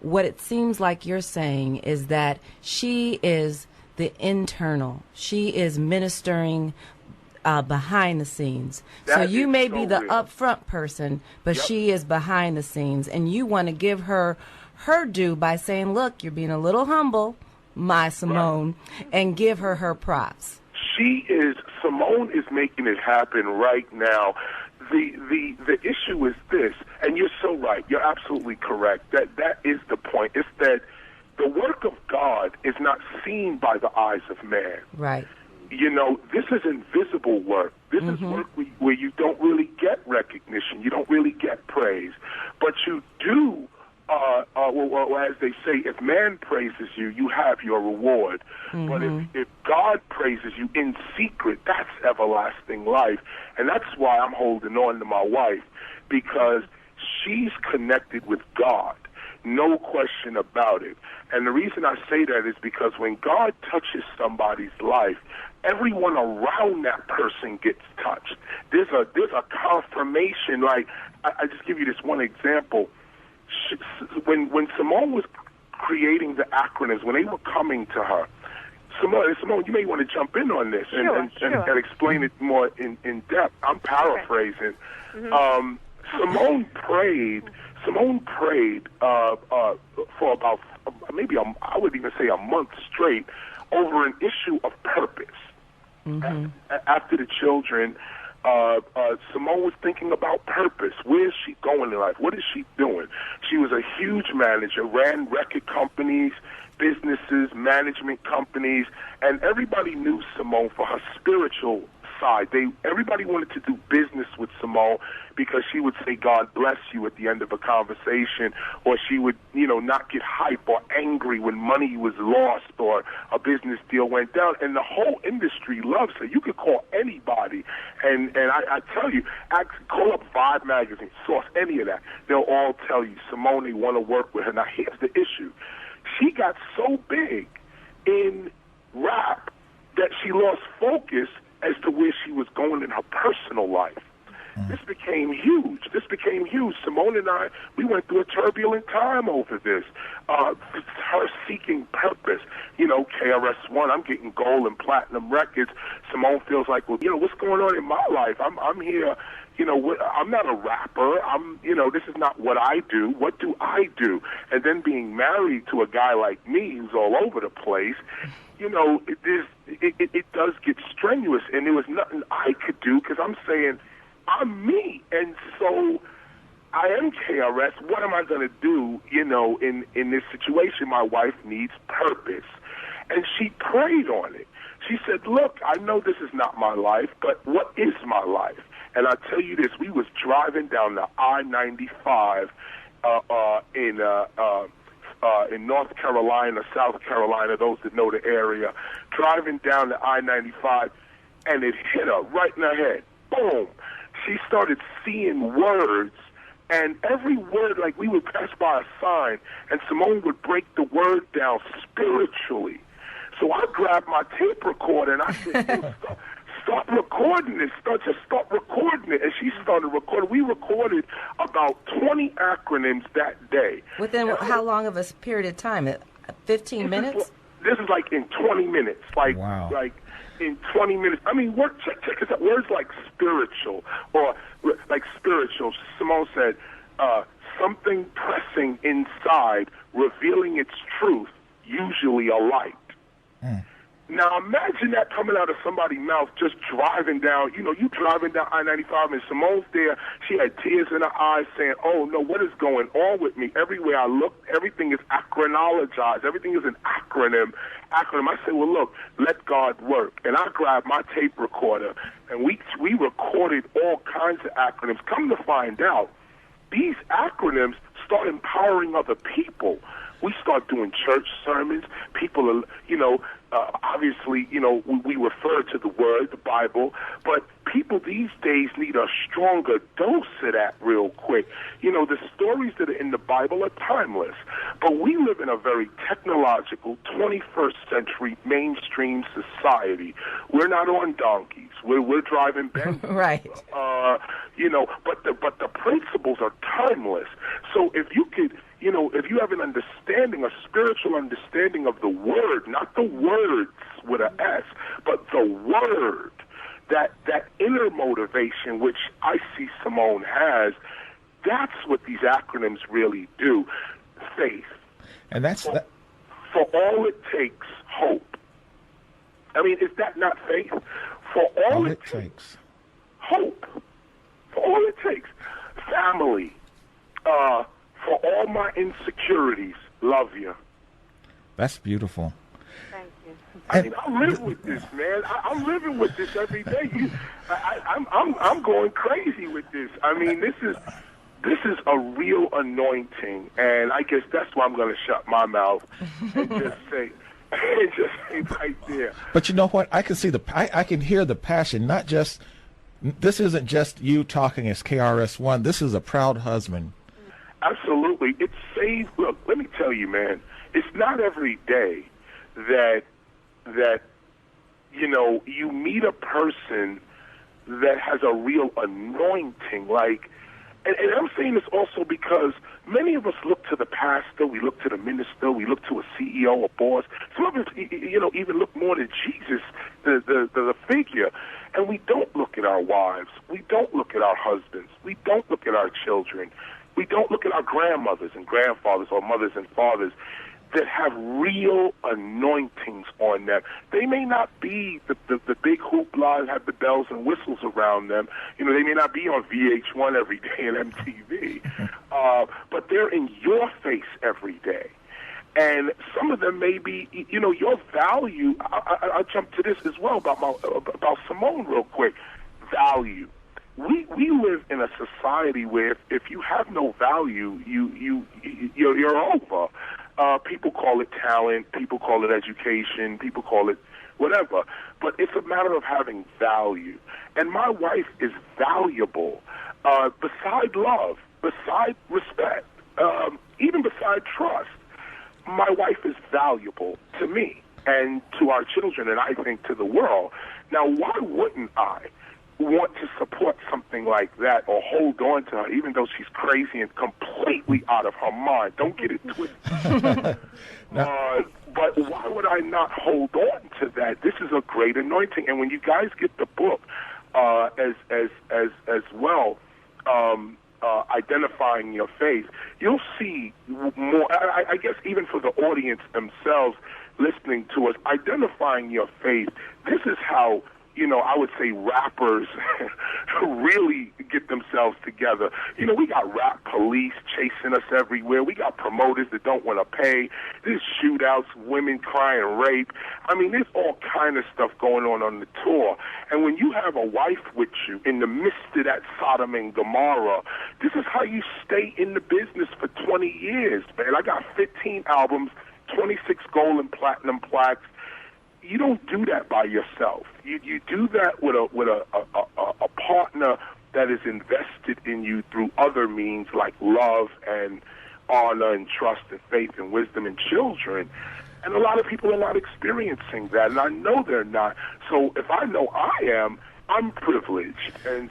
what it seems like you're saying is that she is the internal. She is ministering behind the scenes. So you may be the upfront person, but she is behind the scenes, and you want to give her due by saying, look, you're being a little humble, my Simone, and give her props. Simone is making it happen right now. The issue is this, and you're so right. You're absolutely correct. That is the point. It's that the work of God is not seen by the eyes of man. Right. You know, this is invisible work. This is work where you don't really get recognition. You don't really get praise. But you do, well, as they say, if man praises you, you have your reward. But if God praises you in secret, that's everlasting life. And that's why I'm holding on to my wife, because she's connected with God. No question about it. And the reason I say that is because when God touches somebody's life, everyone around that person gets touched. There's a confirmation. Like, I just give you this one example. When Simone was creating the acronyms, when they were coming to her, Simone, you may want to jump in on this and explain it more in depth. I'm paraphrasing. Okay. Simone prayed for about maybe I would even say a month straight over an issue of purpose. After the children, Simone was thinking about purpose. Where is she going in life? What is she doing? She was a huge manager, ran record companies, businesses, management companies, and everybody knew Simone for her spiritual side. Everybody wanted to do business with Simone because she would say, God bless you at the end of a conversation, or she would, not get hype or angry when money was lost or a business deal went down. And the whole industry loves her. You could call anybody, and I tell you, call up Vibe Magazine, Source, any of that. They'll all tell you, Simone, they want to work with her. Now, here's the issue. She got so big in rap that she lost focus as to where she was going in her personal life. This became huge. Simone and I, we went through a turbulent time over this. Her seeking purpose. KRS-One, I'm getting gold and platinum records. Simone feels like, well, what's going on in my life? I'm here. I'm not a rapper. This is not what I do. What do I do? And then being married to a guy like me who's all over the place, it does get strenuous. And there was nothing I could do because I'm saying, I'm me. And so I am KRS. What am I going to do, in this situation? My wife needs purpose. And she prayed on it. She said, look, I know this is not my life, but what is my life? And I tell you this, we was driving down the I-95 in North Carolina, South Carolina, those that know the area, driving down the I-95, and it hit her right in her head. Boom. She started seeing words, and every word, like we would pass by a sign, and Simone would break the word down spiritually. So I grabbed my tape recorder, and I said, start recording this. Start recording it. And she started recording. We recorded about 20 acronyms that day. Within how long of a period of time? 15 minutes? This is like in 20 minutes. Wow. Like in 20 minutes. I mean, check this out. Words like spiritual or like spiritual. Simone said, something pressing inside, revealing its truth, usually a light. Now, imagine that coming out of somebody's mouth just driving down, you driving down I-95 and Simone's there. She had tears in her eyes saying, oh, no, what is going on with me? Everywhere I look, everything is acronologized. Everything is an acronym. I said, well, look, let God work. And I grabbed my tape recorder, and we recorded all kinds of acronyms. Come to find out, these acronyms start empowering other people. We start doing church sermons. People are, obviously, we refer to the Word, the Bible, but people these days need a stronger dose of that real quick. The stories that are in the Bible are timeless, but we live in a very technological 21st century mainstream society. We're not on donkeys. We're driving Benzes. Right. But the principles are timeless. So if you could if you have an understanding, a spiritual understanding of the word, not the words with an S, but the word, that inner motivation, which I see Simone has, that's what these acronyms really do. Faith. And that's for all it takes, hope. I mean, is that not faith? For all it takes, hope. For all it takes, family. For all my insecurities, love you. That's beautiful. Thank you. I mean, I live with this, man. I'm living with this every day. I'm going crazy with this. I mean, this is a real anointing, and I guess that's why I'm going to shut my mouth and just say right there. But you know what? I can see I can hear the passion. Not just this isn't just you talking as KRS-One. This is a proud husband. Absolutely, it saves. Look, let me tell you, man. It's not every day that you meet a person that has a real anointing, like. And I'm saying this also because many of us look to the pastor, we look to the minister, we look to a CEO, a boss. Some of us, even look more to Jesus, the figure. And we don't look at our wives. We don't look at our husbands. We don't look at our children. We don't look at our grandmothers and grandfathers or mothers and fathers that have real anointings on them. They may not be the big hoopla and have the bells and whistles around them. They may not be on VH1 every day and MTV, but they're in your face every day. And some of them may be, your value. I'll jump to this as well about Simone real quick. Value. We live in a society where if you have no value, you're over. People call it talent, people call it education, people call it whatever. But it's a matter of having value. And my wife is valuable beside love, beside respect, even beside trust. My wife is valuable to me and to our children, and I think to the world. Now, why wouldn't I want to support something like that or hold on to her, even though she's crazy and completely out of her mind? Don't get it twisted. But why would I not hold on to that? This is a great anointing, and when you guys get the book as well, identifying your faith, you'll see more. I guess even for the audience themselves listening to us, identifying your faith. This is how. I would say rappers really get themselves together. We got rap police chasing us everywhere. We got promoters that don't want to pay. There's shootouts, women crying rape. I mean, there's all kind of stuff going on the tour. And when you have a wife with you in the midst of that Sodom and Gomorrah, this is how you stay in the business for 20 years, man. I got 15 albums, 26 gold and platinum plaques. You don't do that by yourself. You do that with a partner that is invested in you through other means like love and honor and trust and faith and wisdom and children. And a lot of people are not experiencing that, and I know they're not. So if I know I am, I'm privileged. And